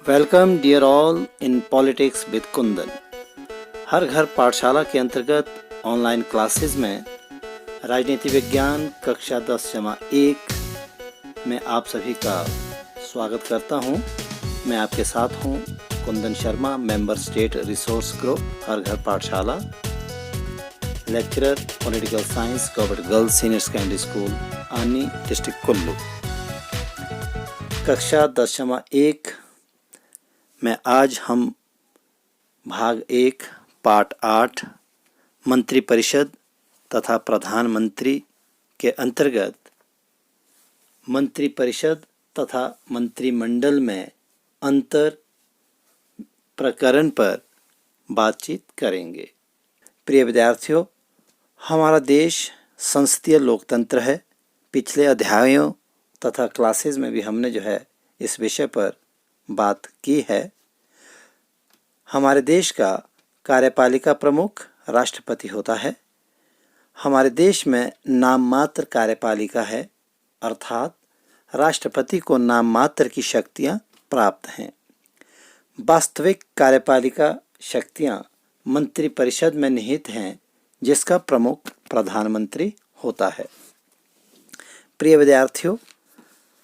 Welcome dear all in politics with Kundan. Har Ghar Pathshala के अंतर्गत online classes में राजनीति विज्ञान कक्षा 10-1 में आप सभी का स्वागत करता हूं। मैं आपके साथ हूं Kundan Sharma, member state resource group Har Ghar Pathshala, lecturer political science, government girls senior secondary school, Anni, district Kullu. कक्षा 10-1 में आज हम भाग 1 पार्ट 8 मंत्रिपरिषद तथा प्रधानमंत्री के अंतर्गत मंत्रिपरिषद तथा मंत्रिमंडल में अंतर प्रकरण पर बातचीत करेंगे। प्रिय विद्यार्थियों, हमारा देश संसदीय लोकतंत्र है। पिछले अध्यायों तथा क्लासेस में भी हमने इस विषय पर बात की है। हमारे देश का कार्यपालिका प्रमुख राष्ट्रपति होता है। हमारे देश में नाम मात्र कार्यपालिका है, अर्थात राष्ट्रपति को नाम मात्र की शक्तियां प्राप्त हैं। वास्तविक कार्यपालिका शक्तियां मंत्रिपरिषद में निहित हैं, जिसका प्रमुख प्रधानमंत्री होता है। प्रिय विद्यार्थियों,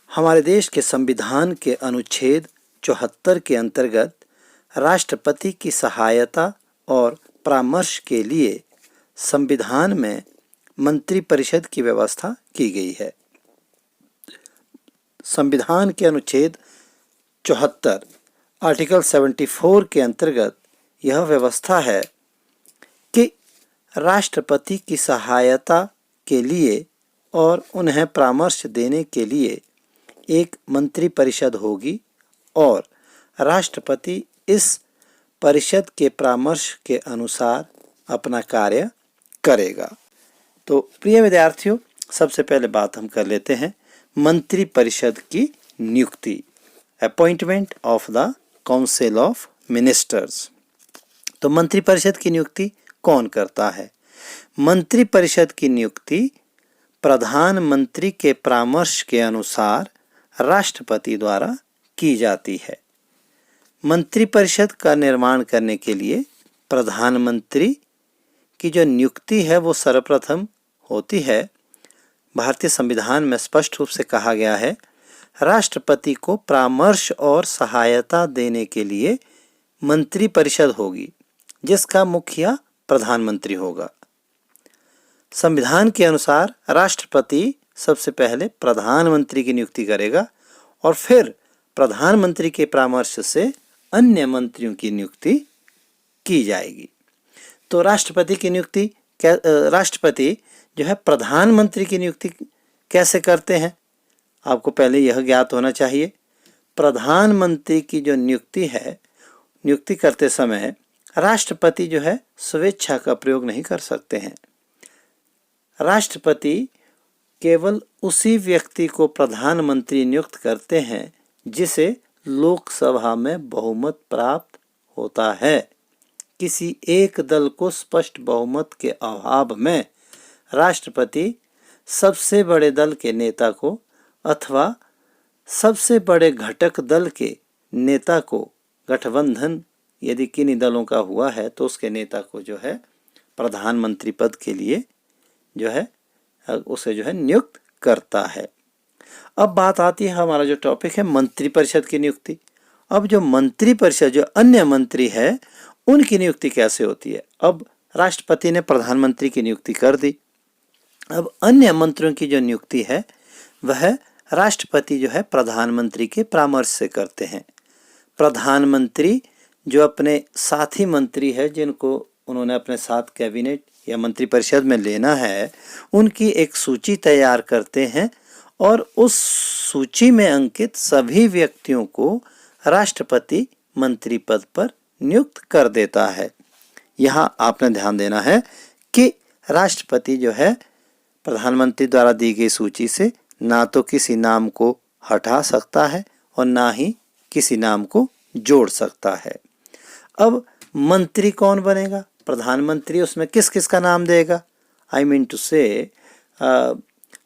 हमारे देश के संविधान के अनुच्छेद 74 के अंतर्गत राष्ट्रपति की सहायता और परामर्श के लिए संविधान में मंत्रिपरिषद की व्यवस्था की गई है। संविधान के अनुच्छेद 74 आर्टिकल 74 के अंतर्गत यह व्यवस्था है कि राष्ट्रपति की सहायता के लिए और उन्हें परामर्श देने के लिए एक मंत्रिपरिषद होगी और राष्ट्रपति इस परिषद के परामर्श के अनुसार अपना कार्य करेगा। तो प्रिय विद्यार्थियों, सबसे पहले बात हम कर लेते हैं मंत्रिपरिषद की नियुक्ति, appointment of the council of ministers. तो मंत्रिपरिषद की नियुक्ति कौन करता है? मंत्रिपरिषद की नियुक्ति प्रधानमंत्री के परामर्श के अनुसार राष्ट्रपति द्वारा की जाती है। मंत्रिपरिषद का निर्माण करने के लिए प्रधानमंत्री की जो नियुक्ति है वो सर्वप्रथम होती है। भारतीय संविधान में स्पष्ट रूप से कहा गया है, राष्ट्रपति को परामर्श और सहायता देने के लिए मंत्रिपरिषद होगी, जिसका मुखिया प्रधानमंत्री होगा। संविधान के अनुसार राष्ट्रपति सबसे पहले प्रधानमंत्री की नियुक्ति करेगा और फिर प्रधानमंत्री के परामर्श से अन्य मंत्रियों की नियुक्ति की जाएगी। तो राष्ट्रपति की नियुक्ति राष्ट्रपति प्रधानमंत्री की नियुक्ति कैसे करते हैं, आपको पहले यह ज्ञात होना चाहिए। प्रधानमंत्री की जो नियुक्ति है, नियुक्ति करते समय राष्ट्रपति स्वेच्छा का प्रयोग नहीं कर सकते हैं। राष्ट्रपति केवल उसी व्यक्ति को प्रधानमंत्री नियुक्त करते हैं जिसे लोकसभा में बहुमत प्राप्त होता है। किसी एक दल को स्पष्ट बहुमत के अभाव में राष्ट्रपति सबसे बड़े दल के नेता को अथवा सबसे बड़े घटक दल के नेता को, गठबंधन यदि किन्हीं दलों का हुआ है तो उसके नेता को प्रधानमंत्री पद के लिए उसे नियुक्त करता है। अब बात आती है, हमारा जो टॉपिक है मंत्रिपरिषद की नियुक्ति। अब जो मंत्रिपरिषद, जो अन्य मंत्री है, उनकी नियुक्ति कैसे होती है? अब राष्ट्रपति ने प्रधानमंत्री की नियुक्ति कर दी। अब अन्य मंत्रियों की जो नियुक्ति है वह राष्ट्रपति प्रधानमंत्री के परामर्श से करते हैं। प्रधानमंत्री जो अपने साथी मंत्री है, जिनको उन्होंने अपने साथ कैबिनेट या मंत्रिपरिषद में लेना है, उनकी एक सूची तैयार करते हैं और उस सूची में अंकित सभी व्यक्तियों को राष्ट्रपति मंत्री पद पर नियुक्त कर देता है। यहाँ आपने ध्यान देना है कि राष्ट्रपति प्रधानमंत्री द्वारा दी गई सूची से ना तो किसी नाम को हटा सकता है और ना ही किसी नाम को जोड़ सकता है। अब मंत्री कौन बनेगा? प्रधानमंत्री उसमें किस किस का नाम देगा? आई मीन टू से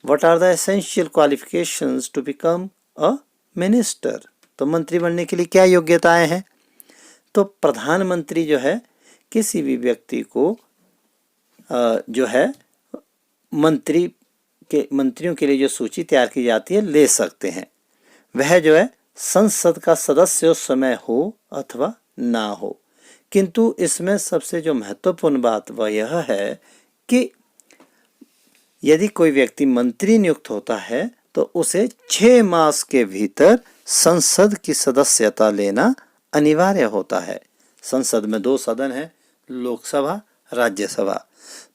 what are the essential qualifications to become a minister? तो मंत्री बनने के लिए क्या योग्यताएं हैं? तो प्रधानमंत्री जो है किसी भी व्यक्ति को जो है मंत्रियों के लिए जो सूची तैयार की जाती है ले सकते हैं। वह जो है संसद का सदस्य उस समय हो अथवा ना हो, किंतु इसमें सबसे जो महत्वपूर्ण बात वह यह है कि यदि कोई व्यक्ति मंत्री नियुक्त होता है तो उसे 6 मास के भीतर संसद की सदस्यता लेना अनिवार्य होता है। संसद में 2 सदन है, लोकसभा, राज्यसभा।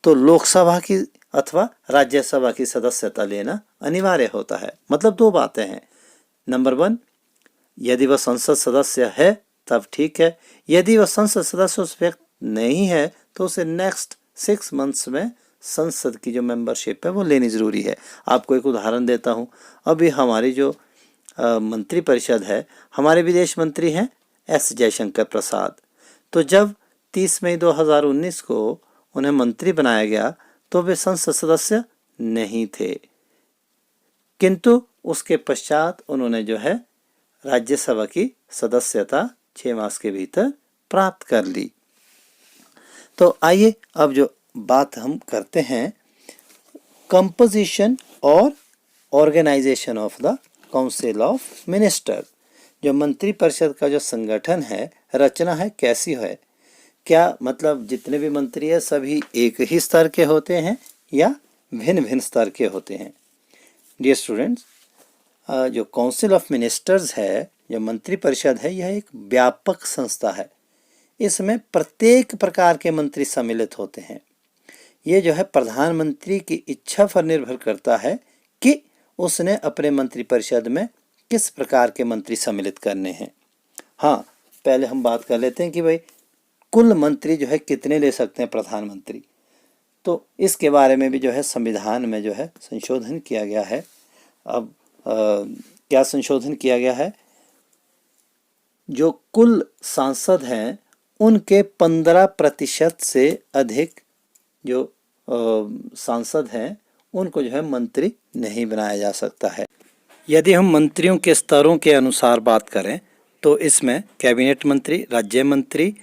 तो लोकसभा की अथवा राज्यसभा की सदस्यता लेना अनिवार्य होता है। मतलब 2 बातें हैं। नंबर 1, यदि वह संसद सदस्य है तब ठीक है, यदि वह संसद सदस्य उस व्यक्ति नहीं है तो उसे नेक्स्ट 6 मंथ्स में संसद की जो मेंबरशिप है वो लेनी ज़रूरी है। आपको एक उदाहरण देता हूँ। अभी हमारी जो मंत्री परिषद है, हमारे विदेश मंत्री हैं एस जयशंकर प्रसाद। तो जब 30 मई 2019 को उन्हें मंत्री बनाया गया तो वे संसद सदस्य नहीं थे, किंतु उसके पश्चात उन्होंने जो है राज्यसभा की सदस्यता 6 मास के भीतर प्राप्त कर ली। तो आइए अब जो बात हम करते हैं कंपोजिशन और organisation of the council of minister. जो मंत्री परिषद का जो संगठन है, रचना है, कैसी है? क्या मतलब जितने भी मंत्री है सभी एक ही स्तर के होते हैं या भिन्न भिन्न स्तर के होते हैं? डियर स्टूडेंट्स, जो काउंसिल ऑफ मिनिस्टर्स है, जो मंत्री परिषद है, यह एक व्यापक संस्था है। इसमें प्रत्येक प्रकार के मंत्री सम्मिलित होते हैं। ये जो है प्रधानमंत्री की इच्छा पर निर्भर करता है कि उसने अपने मंत्री परिषद में किस प्रकार के मंत्री सम्मिलित करने हैं। हाँ, पहले हम बात कर लेते हैं कि भाई कुल मंत्री जो है कितने ले सकते हैं प्रधानमंत्री। तो इसके बारे में भी जो है संविधान में जो है संशोधन किया गया है। अब क्या संशोधन किया गया है? जो कुल सांसद हैं उनके 15% से अधिक जो सांसद हैं उनको जो है मंत्री नहीं बनाया जा सकता है। यदि हम मंत्रियों के स्तरों के अनुसार बात करें तो इसमें कैबिनेट मंत्री, राज्य मंत्री,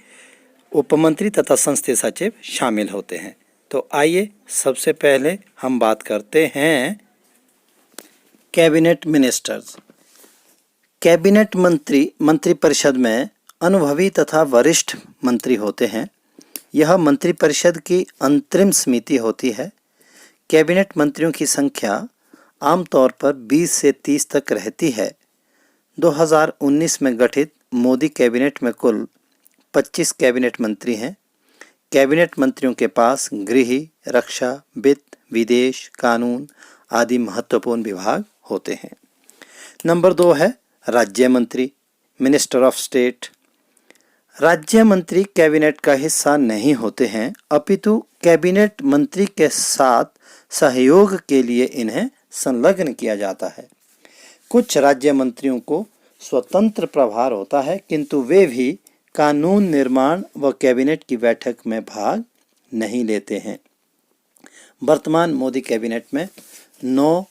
उपमंत्री तथा संसदीय सचिव शामिल होते हैं। तो आइए सबसे पहले हम बात करते हैं कैबिनेट मिनिस्टर्स। कैबिनेट मंत्री परिषद में अनुभवी तथा वरिष्ठ मंत्री होते हैं। यह मंत्री परिषद की अंतरिम समिति होती है। कैबिनेट मंत्रियों की संख्या आमतौर पर 20 से 30 तक रहती है। 2019 में गठित मोदी कैबिनेट में कुल 25 कैबिनेट मंत्री हैं। कैबिनेट मंत्रियों के पास गृह, रक्षा, वित्त, विदेश, कानून आदि महत्वपूर्ण विभाग होते हैं। नंबर 2 है राज्य मंत्री, मिनिस्टर ऑफ स्टेट। राज्य मंत्री कैबिनेट का हिस्सा नहीं होते हैं, अपितु कैबिनेट मंत्री के साथ सहयोग के लिए इन्हें संलग्न किया जाता है। कुछ राज्य मंत्रियों को स्वतंत्र प्रभार होता है, किंतु वे भी कानून निर्माण व कैबिनेट की बैठक में भाग नहीं लेते हैं। वर्तमान मोदी कैबिनेट में 9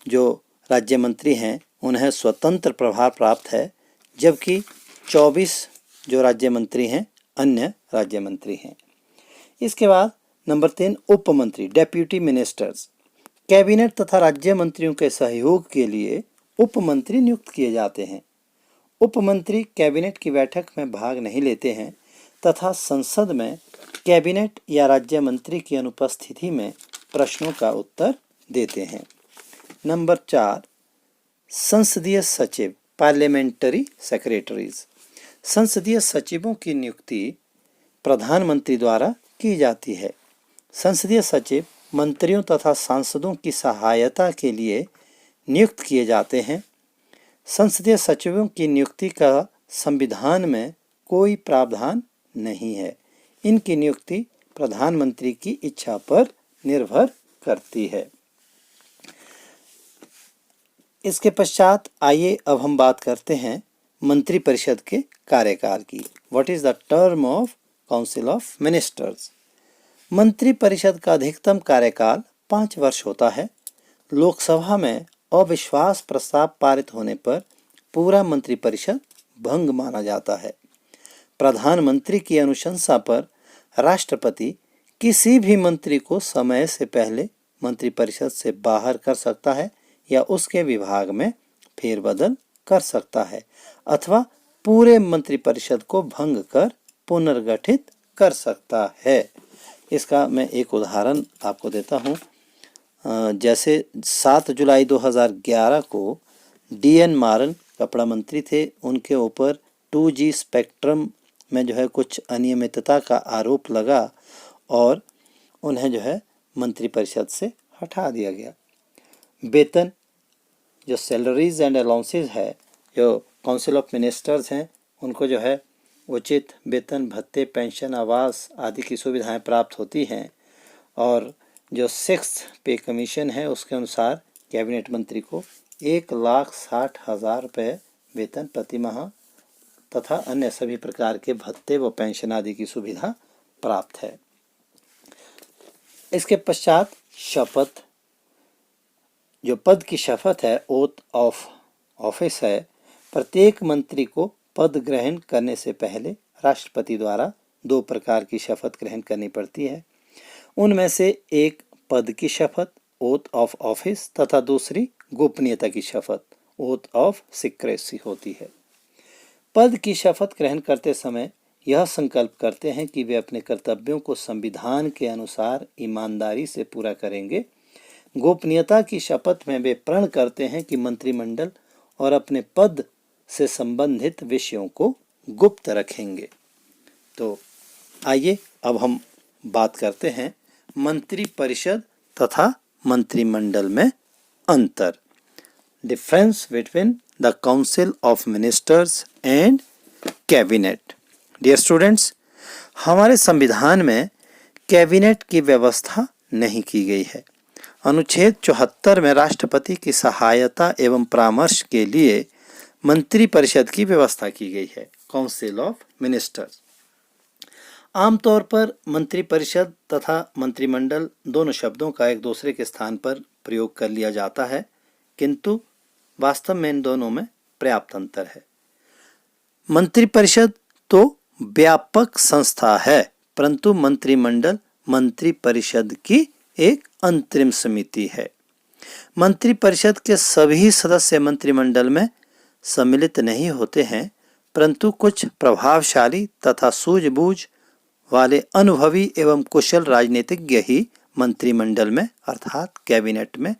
जो राज्य मंत्री हैं उन्हें स्वतंत्र प्रभार प्राप्त है, जबकि 24 जो राज्य मंत्री हैं अन्य राज्य मंत्री हैं। इसके बाद नंबर 3 उप मंत्री, डेप्यूटी मिनिस्टर्स। कैबिनेट तथा राज्य मंत्रियों के सहयोग के लिए उप मंत्री नियुक्त किए जाते हैं। उप मंत्री कैबिनेट की बैठक में भाग नहीं लेते हैं तथा संसद में कैबिनेट या राज्य मंत्री की अनुपस्थिति में प्रश्नों का उत्तर देते हैं। नंबर 4 संसदीय सचिव, पार्लियामेंट्री सेक्रेटरीज। संसदीय सचिवों की नियुक्ति प्रधानमंत्री द्वारा की जाती है। संसदीय सचिव मंत्रियों तथा सांसदों की सहायता के लिए नियुक्त किए जाते हैं। संसदीय सचिवों की नियुक्ति का संविधान में कोई प्रावधान नहीं है। इनकी नियुक्ति प्रधानमंत्री की इच्छा पर निर्भर करती है। इसके पश्चात आइए अब हम बात करते हैं मंत्री परिषद के कार्यकाल की। What is the term of council of ministers? मंत्री परिषद का अधिकतम कार्यकाल 5 वर्ष होता है। लोकसभा में अविश्वास प्रस्ताव पारित होने पर पूरा मंत्रिपरिषद भंग माना जाता है। प्रधानमंत्री की अनुशंसा पर राष्ट्रपति किसी भी मंत्री को समय से पहले मंत्रिपरिषद से बाहर कर सकता है या उसके विभाग में फेरबदल कर सकता है अथवा पूरे मंत्रिपरिषद को भंग कर पुनर्गठित कर सकता है। इसका मैं एक उदाहरण आपको देता हूँ। जैसे 7 जुलाई 2011 को डी.एन. मारन कपड़ा मंत्री थे, उनके ऊपर 2G स्पेक्ट्रम में जो है कुछ अनियमितता का आरोप लगा और उन्हें जो है मंत्रिपरिषद से हटा दिया गया। वेतन जो सैलरीज एंड अलाउंसेज है, जो काउंसिल ऑफ मिनिस्टर्स हैं, उनको जो है उचित वेतन, भत्ते, पेंशन, आवास आदि की सुविधाएं प्राप्त होती हैं और जो 6th पे कमीशन है उसके अनुसार कैबिनेट मंत्री को 1,60,000 रुपये वेतन प्रति माह तथा अन्य सभी प्रकार के भत्ते व पेंशन आदि की सुविधा प्राप्त है। इसके पश्चात शपथ, जो पद की शपथ है, ओथ ऑफ ऑफिस है, प्रत्येक मंत्री को पद ग्रहण करने से पहले राष्ट्रपति द्वारा 2 प्रकार की शपथ ग्रहण करनी पड़ती है। उनमें से एक पद की शपथ ओथ ऑफ ऑफिस तथा दूसरी गोपनीयता की शपथ ओथ ऑफ सीक्रेसी होती है। पद की शपथ ग्रहण करते समय यह संकल्प करते हैं कि वे अपने कर्तव्यों को संविधान के अनुसार ईमानदारी से पूरा करेंगे। गोपनीयता की शपथ में वे प्रण करते हैं कि मंत्रिमंडल और अपने पद से संबंधित विषयों को गुप्त रखेंगे। तो आइए अब हम बात करते हैं मंत्रिपरिषद तथा मंत्रिमंडल में अंतर। Difference between the council of ministers and cabinet. Dear students, हमारे संविधान में कैबिनेट की व्यवस्था नहीं की गई है। अनुच्छेद 74 में राष्ट्रपति की सहायता एवं परामर्श के लिए मंत्रिपरिषद की व्यवस्था की गई है, काउंसिल ऑफ मिनिस्टर्स। आमतौर पर मंत्रिपरिषद तथा मंत्रिमंडल दोनों शब्दों का एक दूसरे के स्थान पर प्रयोग कर लिया जाता है, किंतु वास्तव में इन दोनों में पर्याप्त अंतर है। मंत्रिपरिषद तो व्यापक संस्था है, परंतु मंत्रिमंडल मंत्रिपरिषद की एक अंतरिम समिति है। मंत्रिपरिषद के सभी सदस्य मंत्रिमंडल में सम्मिलित नहीं होते हैं, परंतु कुछ प्रभावशाली तथा सूझबूझ वाले अनुभवी एवं कुशल राजनीतिज्ञ ही मंत्रिमंडल में अर्थात कैबिनेट में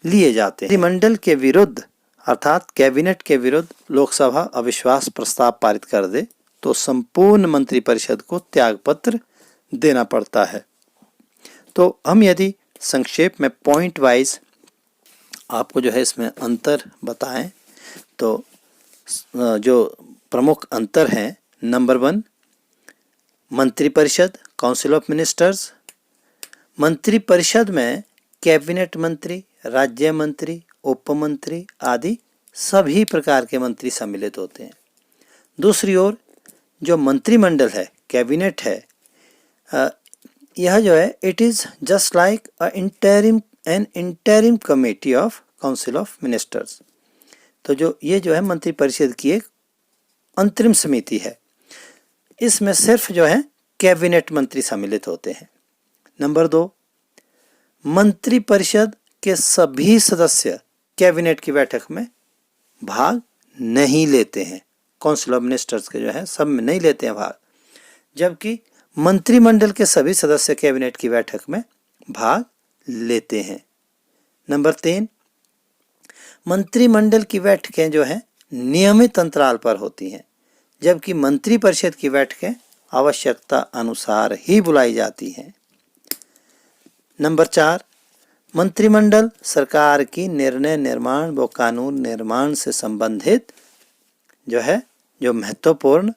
लिए जाते हैं। मंत्रिमंडल के विरुद्ध अर्थात कैबिनेट के विरुद्ध लोकसभा अविश्वास प्रस्ताव पारित कर दे तो संपूर्ण मंत्रिपरिषद को त्यागपत्र देना पड़ता है। तो हम यदि संक्षेप में पॉइंट वाइज आपको जो है इसमें अंतर बताएं तो जो प्रमुख अंतर हैं, नंबर 1 मंत्रिपरिषद काउंसिल ऑफ मिनिस्टर्स। मंत्रिपरिषद में कैबिनेट मंत्री, राज्य मंत्री, उप मंत्री आदि सभी प्रकार के मंत्री सम्मिलित होते हैं। दूसरी ओर जो मंत्रिमंडल है, कैबिनेट है, यह जो है it is just like an interim committee of council of ministers. तो जो ये जो है मंत्रिपरिषद की एक अंतरिम समिति है, इसमें सिर्फ जो है कैबिनेट मंत्री सम्मिलित होते हैं। नंबर 2 मंत्रिपरिषद के सभी सदस्य कैबिनेट की बैठक में भाग नहीं लेते हैं। काउंसिल ऑफ मिनिस्टर्स के जो है सब में नहीं लेते हैं भाग, जबकि मंत्रिमंडल के सभी सदस्य कैबिनेट की बैठक में भाग लेते हैं। नंबर 3 मंत्रिमंडल की बैठकें जो है नियमित अंतराल पर होती हैं, जबकि मंत्रिपरिषद की बैठकें आवश्यकता अनुसार ही बुलाई जाती हैं। नंबर 4 मंत्रिमंडल सरकार की निर्णय निर्माण व कानून निर्माण से संबंधित जो महत्वपूर्ण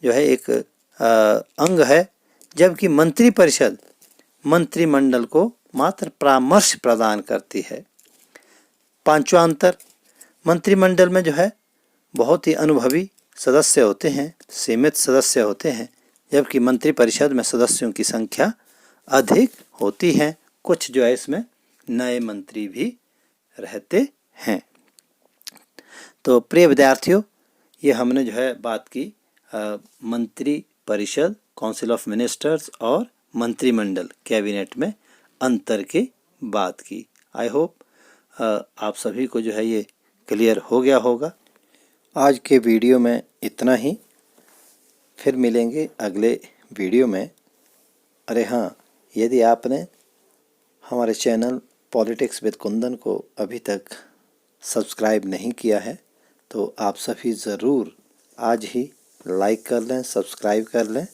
जो है एक अंग है, जबकि मंत्रिपरिषद मंत्रिमंडल को मात्र परामर्श प्रदान करती है। 5वां अंतर, मंत्रिमंडल में जो है बहुत ही अनुभवी सदस्य होते हैं, सीमित सदस्य होते हैं, जबकि मंत्रिपरिषद में सदस्यों की संख्या अधिक होती है। कुछ जो है इसमें नए मंत्री भी रहते हैं। तो प्रिय विद्यार्थियों, ये हमने जो है बात की मंत्री परिषद, काउंसिल ऑफ मिनिस्टर्स और मंत्रिमंडल, कैबिनेट में अंतर की बात की। आई होप आप सभी को जो है ये क्लियर हो गया होगा। आज के वीडियो में इतना ही, फिर मिलेंगे अगले वीडियो में। अरे हाँ, यदि आपने हमारे चैनल पॉलिटिक्स विद कुंदन को अभी तक सब्सक्राइब नहीं किया है तो आप सभी ज़रूर आज ही लाइक कर लें, सब्सक्राइब कर लें